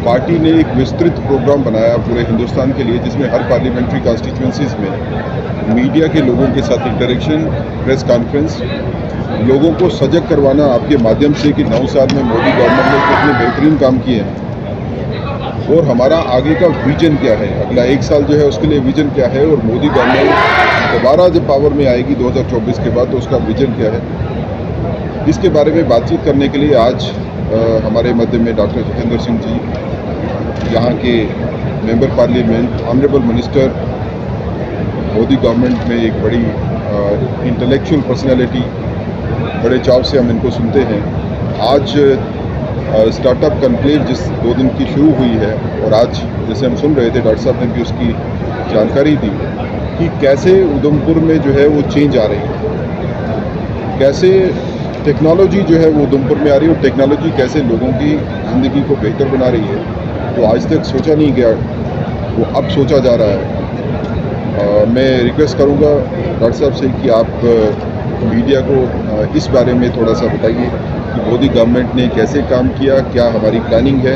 Party ने एक विस्तृत प्रोग्राम बनाया पूरे हिंदुस्तान के लिए, जिसमें हर पार्लियामेंट्री कॉन्स्टिट्यूंसीज में मीडिया के लोगों के साथ इंटरेक्शन, प्रेस कॉन्फ्रेंस, लोगों को सजग करवाना आपके माध्यम से कि 9 साल में मोदी गवर्नमेंट ने कितने बेहतरीन काम किए हैं और हमारा आगे का विजन क्या है, अगला 1 साल जो है उसके लिए विजन क्या है, और मोदी गवर्नमेंट दोबारा जब पावर में आएगी 2024 के बाद तो उसका विजन क्या है, इसके बारे में बातचीत करने के लिए आज हमारे मध्य में डॉक्टर जितेंद्र सिंह जी, यहाँ के member parliament, honourable minister, Modi government में एक बड़ी इंटेलेक्चुअल पर्सनैलिटी, बड़े चाव से हम इनको सुनते हैं। आज स्टार्टअप कॉन्क्लेव जिस 2 दिन की शुरू हुई है, और आज जैसे हम सुन रहे थे डॉक्टर साहब ने भी उसकी जानकारी दी कि कैसे उधमपुर में जो है वो चेंज आ रही है, कैसे टेक्नोलॉजी जो है वो उधमपुर में आ रही है, और टेक्नोलॉजी कैसे लोगों की ज़िंदगी को बेहतर बना रही है, तो आज तक सोचा नहीं गया वो अब सोचा जा रहा है। मैं रिक्वेस्ट करूंगा डॉक्टर साहब से कि आप मीडिया को इस बारे में थोड़ा सा बताइए कि मोदी गवर्नमेंट ने कैसे काम किया, क्या हमारी प्लानिंग है,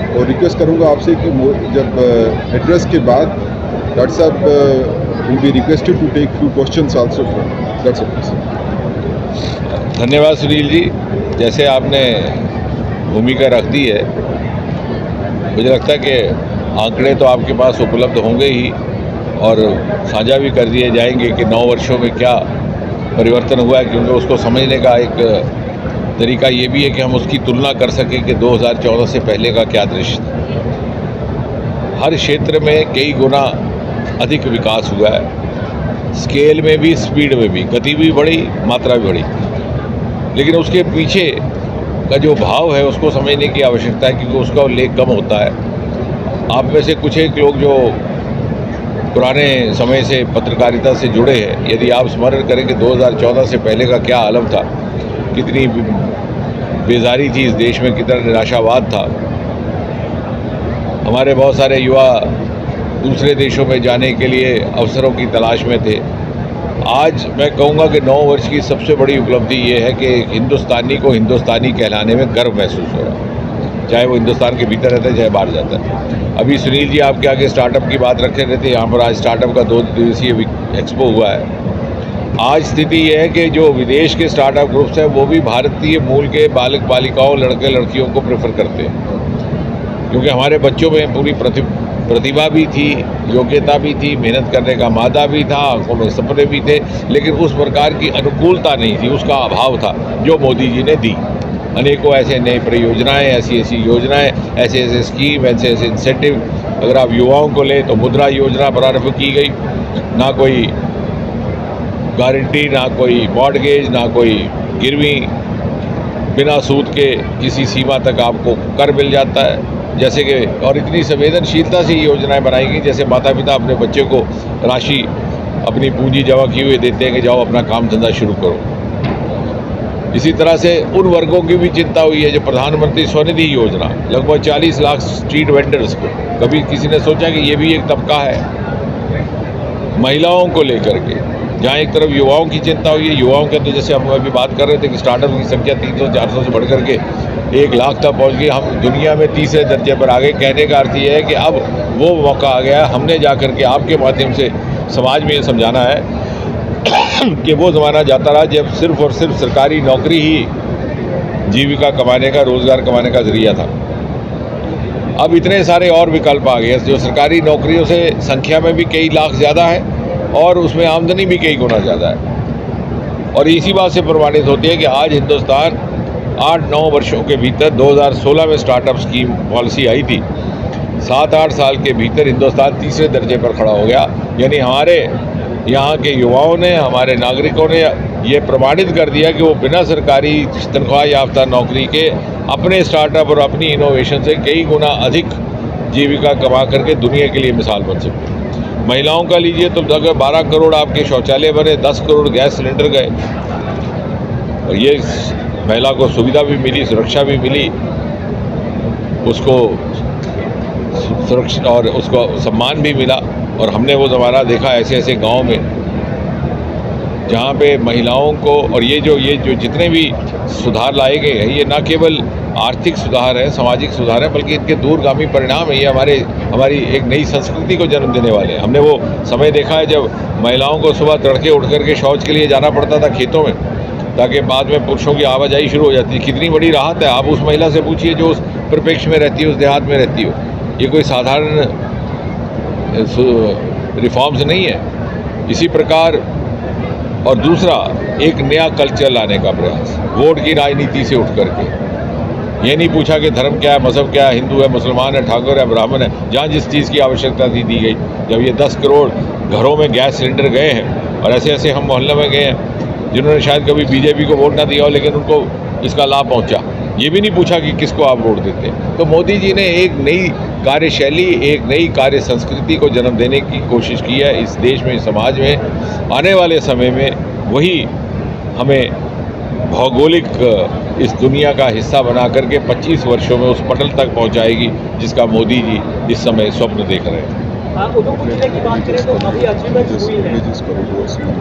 और रिक्वेस्ट करूंगा आपसे कि जब एड्रेस के बाद डॉक्टर साहब will be requested to take few questions also from doctor साहब। धन्यवाद सुनील जी, जैसे आपने भूमिका रख दी है, मुझे लगता है कि आंकड़े तो आपके पास उपलब्ध होंगे ही और साझा भी कर दिए जाएंगे कि 9 वर्षों में क्या परिवर्तन हुआ है, क्योंकि उसको समझने का एक तरीका ये भी है कि हम उसकी तुलना कर सकें कि 2014 से पहले का क्या दृश्य था। हर क्षेत्र में कई गुना अधिक विकास हुआ है, स्केल में भी, स्पीड में भी, गति भी बढ़ी, मात्रा भी बढ़ी, लेकिन उसके पीछे का जो भाव है उसको समझने की आवश्यकता है, क्योंकि उसका उल्लेख कम होता है। आप में से कुछ एक लोग जो पुराने समय से पत्रकारिता से जुड़े हैं, यदि आप स्मरण करें कि 2014 से पहले का क्या आलम था, कितनी बेजारी थी इस देश में, कितना निराशावाद था, हमारे बहुत सारे युवा दूसरे देशों में जाने के लिए अवसरों की तलाश में थे। आज मैं कहूँगा कि 9 वर्ष की सबसे बड़ी उपलब्धि ये है कि हिंदुस्तानी को हिंदुस्तानी कहलाने में गर्व महसूस हो रहा है, चाहे वो हिंदुस्तान के भीतर रहता है चाहे बाहर जाता है। अभी सुनील जी आपके आगे स्टार्टअप की बात रखे रहते, यहाँ पर आज स्टार्टअप का 2 दिवसीय एक्सपो हुआ है। आज स्थिति ये है कि जो विदेश के स्टार्टअप ग्रुप्स हैं वो भी भारतीय मूल के बालक बालिकाओं, लड़के लड़कियों को प्रेफर करते हैं, क्योंकि हमारे बच्चों में पूरी प्रतिभा भी थी, योग्यता भी थी, मेहनत करने का मादा भी था, आंखों में सपने भी थे, लेकिन उस प्रकार की अनुकूलता नहीं थी, उसका अभाव था जो मोदी जी ने दी। अनेकों ऐसे नई परियोजनाएं, ऐसी ऐसी योजनाएं, ऐसे ऐसे स्कीम, ऐसे ऐसे इंसेंटिव, अगर आप युवाओं को लें तो मुद्रा योजना प्रारंभ की गई, ना कोई गारंटी, ना कोई मॉर्टगेज, ना कोई गिरवी, बिना सूद के किसी सीमा तक आपको कर मिल जाता है, जैसे कि, और इतनी संवेदनशीलता से ये योजनाएं बनाई गई जैसे माता पिता अपने बच्चे को राशि, अपनी पूंजी जमा किए हुए देते हैं कि जाओ अपना काम धंधा शुरू करो। इसी तरह से उन वर्गों की भी चिंता हुई है जो प्रधानमंत्री स्वनिधि योजना, लगभग 40 लाख स्ट्रीट वेंडर्स को, कभी किसी ने सोचा कि ये भी एक तबका है। महिलाओं को लेकर के जहाँ एक तरफ युवाओं की चिंता हुई है, युवाओं के तो जैसे हम अभी बात कर रहे थे कि स्टार्टअप की संख्या 300-400 से बढ़ करके 1 लाख तक पहुँच गई, हम दुनिया में तीसरे दर्जे पर आ गए। कहने का अर्थ ये है कि अब वो मौका आ गया, हमने जा कर के आपके माध्यम से समाज में ये समझाना है कि वो ज़माना जाता रहा जब सिर्फ और सिर्फ सरकारी नौकरी ही जीविका कमाने का, रोज़गार कमाने का जरिया था। अब इतने सारे और विकल्प आ गए, जो सरकारी नौकरियों से संख्या में भी कई लाख ज़्यादा है और उसमें आमदनी भी कई गुना ज़्यादा है। और इसी बात से प्रमाणित होती है कि आज हिंदुस्तान 8-9 वर्षों के भीतर, 2016 में स्टार्टअप स्कीम पॉलिसी आई थी, 7-8 साल के भीतर हिंदुस्तान तीसरे दर्जे पर खड़ा हो गया। यानी हमारे यहाँ के युवाओं ने, हमारे नागरिकों ने ये प्रमाणित कर दिया कि वो बिना सरकारी तनख्वाह याफ्ता नौकरी के अपने स्टार्टअप और अपनी इनोवेशन से कई गुना अधिक जीविका कमा करके दुनिया के लिए मिसाल बन सकते हैं। महिलाओं का लीजिए तो अगर 12 करोड़ आपके शौचालय बने, 10 करोड़ गैस सिलेंडर गए, और ये महिला को सुविधा भी मिली, सुरक्षा भी मिली, उसको सुरक्षा और उसको सम्मान भी मिला। और हमने वो ज़माना देखा ऐसे ऐसे गांव में जहाँ पे महिलाओं को, और ये जो जितने भी सुधार लाए गए हैं, ये ना केवल आर्थिक सुधार है, सामाजिक सुधार है, बल्कि इनके दूरगामी परिणाम है। ये हमारी एक नई संस्कृति को जन्म देने वाले हैं। हमने वो समय देखा है जब महिलाओं को सुबह तड़के उठ करके शौच के लिए जाना पड़ता था खेतों में, ताकि बाद में पुरुषों की आवाजाही शुरू हो जाती है। कितनी बड़ी राहत है, आप उस महिला से पूछिए जो उस परिप्रेक्ष्य में रहती है, उस देहात में रहती हो। ये कोई साधारण रिफॉर्म्स नहीं है। इसी प्रकार और दूसरा, एक नया कल्चर लाने का प्रयास, वोट की राजनीति से उठ करके। ये नहीं पूछा कि धर्म क्या है, मज़हब क्या है, हिंदू है, मुसलमान है, ठाकुर है, ब्राह्मण है। जहाँ जिस चीज़ की आवश्यकता थी दी गई। जब ये 10 करोड़ घरों में गैस सिलेंडर गए हैं, और ऐसे ऐसे हम मोहल्ले में गए हैं जिन्होंने शायद कभी बीजेपी को वोट ना दिया हो, लेकिन उनको इसका लाभ पहुंचा। ये भी नहीं पूछा कि किसको आप वोट देते हैं। तो मोदी जी ने एक नई कार्यशैली, एक नई कार्य संस्कृति को जन्म देने की कोशिश की है इस देश में, इस समाज में। आने वाले समय में वही हमें भौगोलिक इस दुनिया का हिस्सा बना करके 25 वर्षों में उस पटल तक पहुंचाएगी जिसका मोदी जी इस समय स्वप्न देख रहे हैं। उधमपुर जिले की बात करें तो अभी अचीवमेंट हुई है।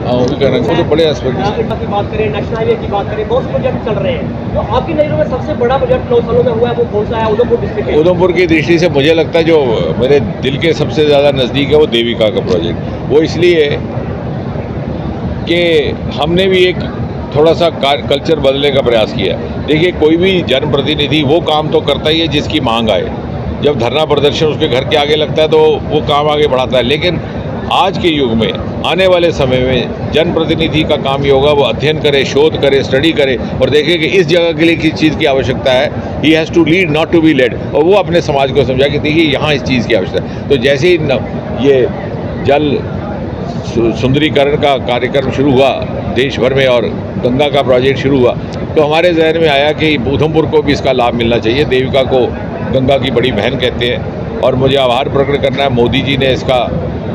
हाँ, वो भी कह रहे हैं, तो बड़े एस्पेक्ट की बात करें, नेशनल हाईवे की बात करें, बहुत से प्रोजेक्ट चल रहे हैं। तो आपकी नज़रों में सबसे बड़ा प्रोजेक्ट 9 सालों में हुआ है वो कौन सा है उधमपुर डिस्ट्रिक्ट में? उधमपुर की दृष्टि से मुझे लगता है जो मेरे दिल के सबसे ज़्यादा नज़दीक है वो देविका का प्रोजेक्ट। वो इसलिए कि हमने भी एक थोड़ा सा कल्चर बदलने का प्रयास किया। देखिए, कोई भी जनप्रतिनिधि वो काम तो करता ही है जिसकी मांग आए। जब धरना प्रदर्शन उसके घर के आगे लगता है तो वो काम आगे बढ़ाता है। लेकिन आज के युग में, आने वाले समय में जनप्रतिनिधि का काम ये होगा वो अध्ययन करे, शोध करे, स्टडी करे और देखे कि इस जगह के लिए किस चीज़ की आवश्यकता है। He has to lead, not to be led. और वो अपने समाज को समझा कि देखिए यहाँ इस चीज़ की आवश्यकता है। तो जैसे ही ये जल सुंदरीकरण का कार्यक्रम शुरू हुआ देश भर में और गंगा का प्रोजेक्ट शुरू हुआ, तो हमारे जहन में आया कि उधमपुर को भी इसका लाभ मिलना चाहिए। देविका को गंगा की बड़ी बहन कहते हैं और मुझे आभार प्रकट करना है, मोदी जी ने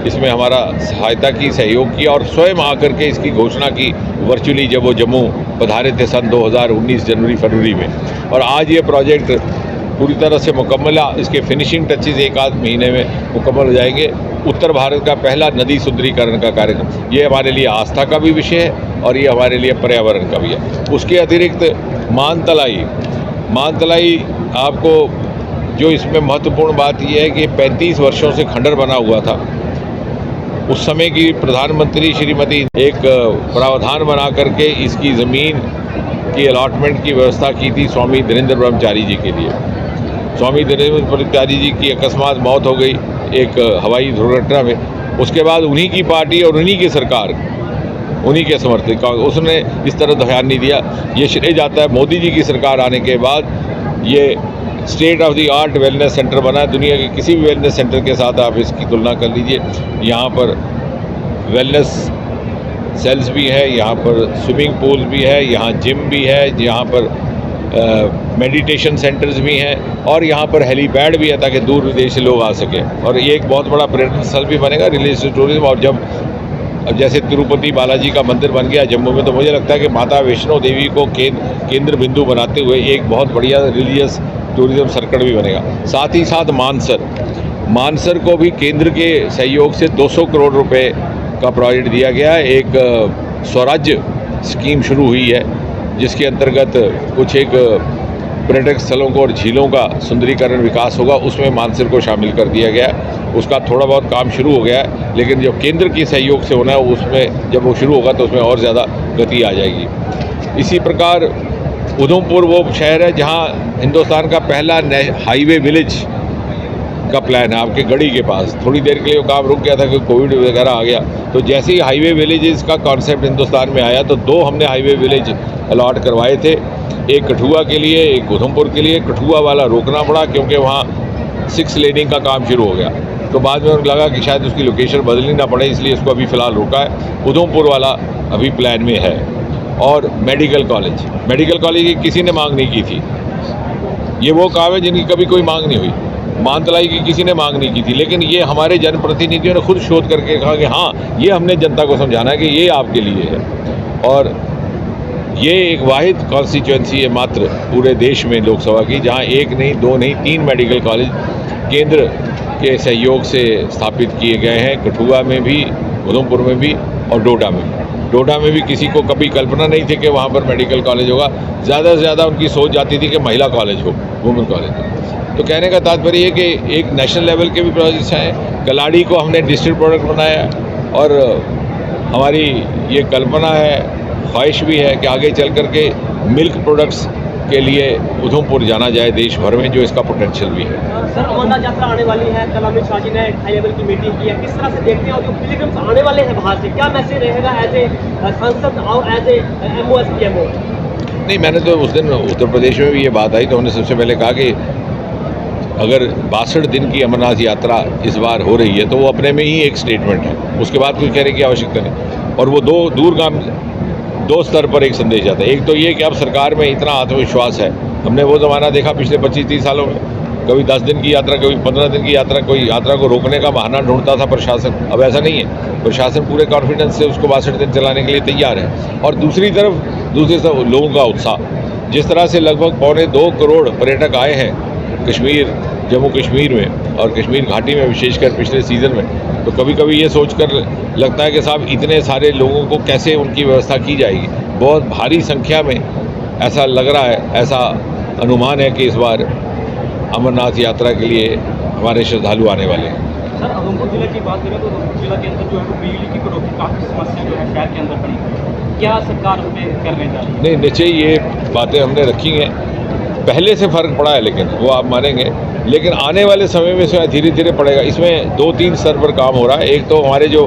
इसमें हमारा सहायता की, सहयोग किया और स्वयं आकर के इसकी घोषणा की वर्चुअली जब वो जम्मू पधारे थे सन 2019 जनवरी फरवरी में। और आज ये प्रोजेक्ट पूरी तरह से मुकम्मल है। इसके फिनिशिंग टचेज़ 1 आध महीने में मुकम्मल हो जाएंगे। उत्तर भारत का पहला नदी सुंदरीकरण का कार्यक्रम, ये हमारे लिए आस्था का भी विषय है और ये हमारे लिए पर्यावरण का भी है। उसके अतिरिक्त मानतलाई आपको जो इसमें महत्वपूर्ण बात यह है कि 35 वर्षों से खंडर बना हुआ था। उस समय की प्रधानमंत्री श्रीमती एक प्रावधान बना करके इसकी ज़मीन की अलॉटमेंट की व्यवस्था की थी स्वामी धीरेन्द्र ब्रह्मचारी जी के लिए। स्वामी धीरेन्द्र ब्रह्मचारी जी की अकस्मात मौत हो गई एक हवाई दुर्घटना में। उसके बाद उन्हीं की पार्टी और उन्हीं की सरकार, उन्हीं के समर्थक, उसने इस तरह ध्यान नहीं दिया। ये श्रेय जाता है मोदी जी की सरकार आने के बाद ये state of the art wellness centre बना है। दुनिया के किसी भी वेलनेस सेंटर के साथ आप इसकी तुलना कर लीजिए। यहाँ पर वेलनेस सेल्स भी है, यहाँ पर स्विमिंग पूल भी है, यहाँ जिम भी है, यहाँ पर मेडिटेशन सेंटर्स भी हैं और यहाँ पर हेलीपैड भी है ताकि दूर विदेश से लोग आ सकें। और ये एक बहुत बड़ा पर्यटन स्थल भी बनेगा, रिलीजियस टूरिज्म। और जब जैसे तिरुपति बालाजी का मंदिर बन गया जम्मू में, तो मुझे लगता है कि माता वैष्णो देवी को केंद्र बिंदु बनाते हुए एक बहुत बढ़िया रिलीजियस टूरिज्म सर्किट भी बनेगा। साथ ही साथ मानसर को भी केंद्र के सहयोग से 200 करोड़ रुपए का प्रोजेक्ट दिया गया है। एक स्वराज्य स्कीम शुरू हुई है जिसके अंतर्गत कुछ एक पर्यटक स्थलों को और झीलों का सुंदरीकरण विकास होगा, उसमें मानसर को शामिल कर दिया गया है। उसका थोड़ा बहुत काम शुरू हो गया है, लेकिन जो केंद्र के सहयोग से होना है उसमें जब वो शुरू होगा तो उसमें और ज़्यादा गति आ जाएगी। इसी प्रकार उधमपुर वो शहर है जहाँ हिंदुस्तान का पहला हाईवे विलेज का प्लान है, आपके गढ़ी के पास। थोड़ी देर के लिए वो काम रुक गया था कि कोविड वगैरह आ गया, तो जैसे ही हाईवे विलेजेस का कॉन्सेप्ट हिंदुस्तान में आया तो 2 हमने हाईवे विलेज अलॉट करवाए थे, एक कठुआ के लिए, एक उधमपुर के लिए। कठुआ वाला रोकना पड़ा क्योंकि वहाँ 6 लेनिंग का काम शुरू हो गया, तो बाद में उनको लगा कि शायद उसकी लोकेशन बदलनी ना पड़े, इसलिए इसको अभी फ़िलहाल रोका है। उधमपुर वाला अभी प्लान में है। और मेडिकल कॉलेज की किसी ने मांग नहीं की थी। ये वो काम है जिनकी कभी कोई मांग नहीं हुई। मानतलाई की किसी ने मांग नहीं की थी, लेकिन ये हमारे जनप्रतिनिधियों ने खुद शोध करके कहा कि हाँ, ये हमने जनता को समझाना है कि ये आपके लिए है। और ये एक वाहिद कॉन्स्टिट्यूएंसी है मात्र पूरे देश में लोकसभा की जहाँ 1 नहीं 2 नहीं 3 मेडिकल कॉलेज केंद्र के सहयोग से स्थापित किए गए हैं, कठुआ में भी, उधमपुर में भी और डोडा में भी। डोडा में भी किसी को कभी कल्पना नहीं थी कि वहाँ पर मेडिकल कॉलेज होगा। ज़्यादा से ज़्यादा उनकी सोच जाती थी कि महिला कॉलेज हो, वुमेन कॉलेज हो। तो कहने का तात्पर्य है कि एक नेशनल लेवल के भी प्रोजेक्ट्स हैं। कलाड़ी को हमने डिस्ट्रिक्ट प्रोडक्ट बनाया और हमारी ये कल्पना है, ख्वाहिश भी है कि आगे चल कर के मिल्क प्रोडक्ट्स के लिए उधमपुर जाना जाए देश भर में, जो इसका पोटेंशियल भी है। सर, अमरनाथ यात्रा आने वाली है, कल अमित शाह जी ने हाई लेवल की मीटिंग की है, किस तरह से देखते हैं? और जो पिलग्रिम्स आने वाले हैं बाहर से, क्या मैसेज रहेगा एज ए सांसद और एज ए MOS PMO? नहीं, मैंने तो उस दिन उत्तर प्रदेश में भी ये बात आई तो हमने सबसे पहले कहा कि अगर 62 दिन की अमरनाथ यात्रा इस बार हो रही है तो वो अपने में ही एक स्टेटमेंट है, उसके बाद कुछ कहने की आवश्यकता नहीं। और वो दो स्तर पर एक संदेश आता है। एक तो ये कि अब सरकार में इतना आत्मविश्वास है। हमने वो ज़माना देखा पिछले 25-30 सालों में, कभी 10 दिन की यात्रा, कभी 15 दिन की यात्रा, कोई यात्रा को रोकने का बहाना ढूंढता था प्रशासन। अब ऐसा नहीं है, प्रशासन पूरे कॉन्फिडेंस से उसको 62 दिन चलाने के लिए तैयार है। और दूसरी तरफ लोगों का उत्साह, जिस तरह से लगभग 1.25 करोड़ पर्यटक आए हैं कश्मीर, जम्मू कश्मीर में और कश्मीर घाटी में विशेषकर पिछले सीज़न में, तो कभी कभी ये सोचकर लगता है कि साहब इतने सारे लोगों को कैसे उनकी व्यवस्था की जाएगी। बहुत भारी संख्या में ऐसा लग रहा है, ऐसा अनुमान है कि इस बार अमरनाथ यात्रा के लिए हमारे श्रद्धालु आने वाले हैं। सर, उधमपुर जिले की बात करें तो उधमपुर जिला के अंदर जो है वो बिजली की कटौती काफ़ी समस्या जो है शहर के अंदर पड़ी है, क्या सरकार उस पर करने जा रही है? नहीं, निश्चय ये बातें हमने रखी हैं, पहले से फ़र्क पड़ा है, लेकिन वो आप मानेंगे, लेकिन आने वाले समय में इसमें धीरे धीरे पड़ेगा। इसमें 2-3 स्तर पर काम हो रहा है। एक तो हमारे जो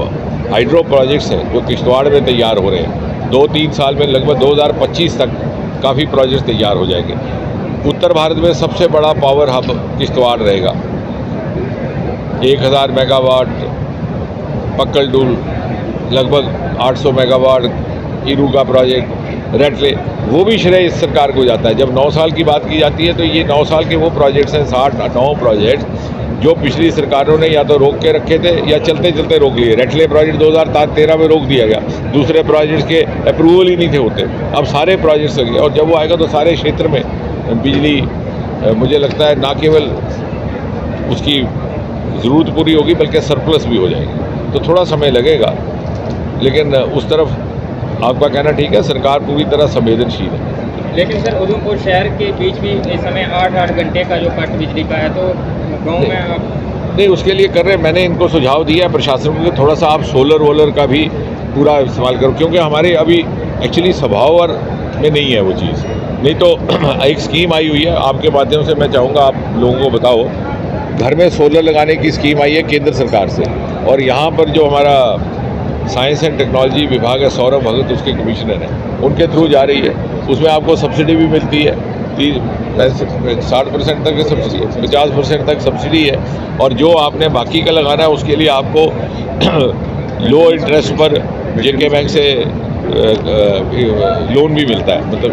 हाइड्रो प्रोजेक्ट्स हैं जो किश्तवाड़ में तैयार हो रहे हैं, 2-3 साल में लगभग 2025 तक काफ़ी प्रोजेक्ट्स तैयार हो जाएंगे। उत्तर भारत में सबसे बड़ा पावर हब किश्तवाड़ रहेगा। 1000 मेगावाट पक्कलडूल, लगभग 800 मेगावाट ईरू का प्रोजेक्ट, रेटले, वो भी श्रेय इस सरकार को जाता है। जब 9 साल की बात की जाती है तो ये 9 साल के वो प्रोजेक्ट्स हैं, 69 प्रोजेक्ट्स जो पिछली सरकारों ने या तो रोक के रखे थे या चलते चलते रोक लिए। रेटले प्रोजेक्ट 2013 में रोक दिया गया, दूसरे प्रोजेक्ट्स के अप्रूवल ही नहीं थे होते, अब सारे प्रोजेक्ट्स लगे और जब वो आएगा तो सारे क्षेत्र में बिजली, मुझे लगता है ना केवल उसकी ज़रूरत पूरी होगी बल्कि सरप्लस भी हो जाएगी। तो थोड़ा समय लगेगा, लेकिन उस तरफ आपका कहना ठीक है, सरकार पूरी तरह संवेदनशील है। लेकिन सर, उधमपुर शहर के बीच भी इस समय 8-8 घंटे का जो कट बिजली का है, तो गांव में आप नहीं उसके लिए कर रहे हैं। मैंने इनको सुझाव दिया है प्रशासन को कि थोड़ा सा आप सोलर वोलर का भी पूरा इस्तेमाल करो, क्योंकि हमारे अभी एक्चुअली स्वभाव और में नहीं है वो चीज़। नहीं तो एक स्कीम आई हुई है, आपके माध्यम से मैं चाहूँगा आप लोगों को बताओ, घर में सोलर लगाने की स्कीम आई है केंद्र सरकार से, और यहाँ पर जो हमारा साइंस एंड टेक्नोलॉजी विभाग है, सौरभ भगत उसके कमिश्नर हैं, उनके थ्रू जा रही है। उसमें आपको सब्सिडी भी मिलती है, 60% तक सब्सिडी है, 50% तक सब्सिडी है, और जो आपने बाकी का लगाना है उसके लिए आपको लो इंटरेस्ट पर JK बैंक से लोन भी मिलता है, मतलब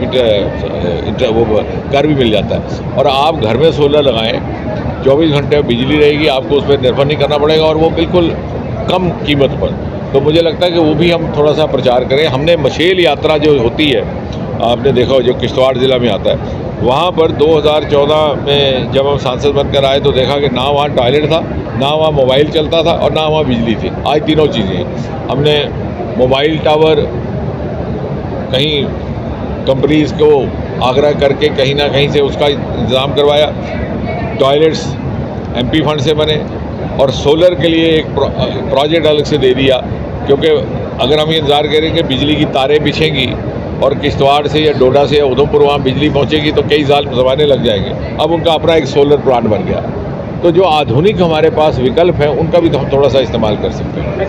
वो कर भी मिल जाता है। और आप घर में सोलर लगाएं, 24 घंटे बिजली रहेगी, आपको उस पर निर्भर नहीं करना पड़ेगा, और वो बिल्कुल कम कीमत पर। तो मुझे लगता है कि वो भी हम थोड़ा सा प्रचार करें। हमने मशेल यात्रा जो होती है, आपने देखा हो, जो किश्तवाड़ ज़िला में आता है, वहाँ पर 2014 में जब हम सांसद बनकर आए तो देखा कि ना वहाँ टॉयलेट था, ना वहाँ मोबाइल चलता था, और ना वहाँ बिजली थी। आज तीनों चीज़ें हमने मोबाइल टावर कहीं कंपनीज़ को आग्रह करके कहीं ना कहीं से उसका इंतज़ाम करवाया, टॉयलेट्स MP फंड से बने, और सोलर के लिए एक प्रोजेक्ट अलग से दे दिया, क्योंकि अगर हम ये इंतज़ार करें कि बिजली की तारें बिछेंगी और किश्तवाड़ से या डोडा से या उधमपुर वहाँ बिजली पहुँचेगी तो कई साल ज़माने लग जाएंगे। अब उनका अपना एक सोलर प्लांट बन गया। तो जो आधुनिक हमारे पास विकल्प हैं उनका भी तो हम थोड़ा सा इस्तेमाल कर सकते हैं।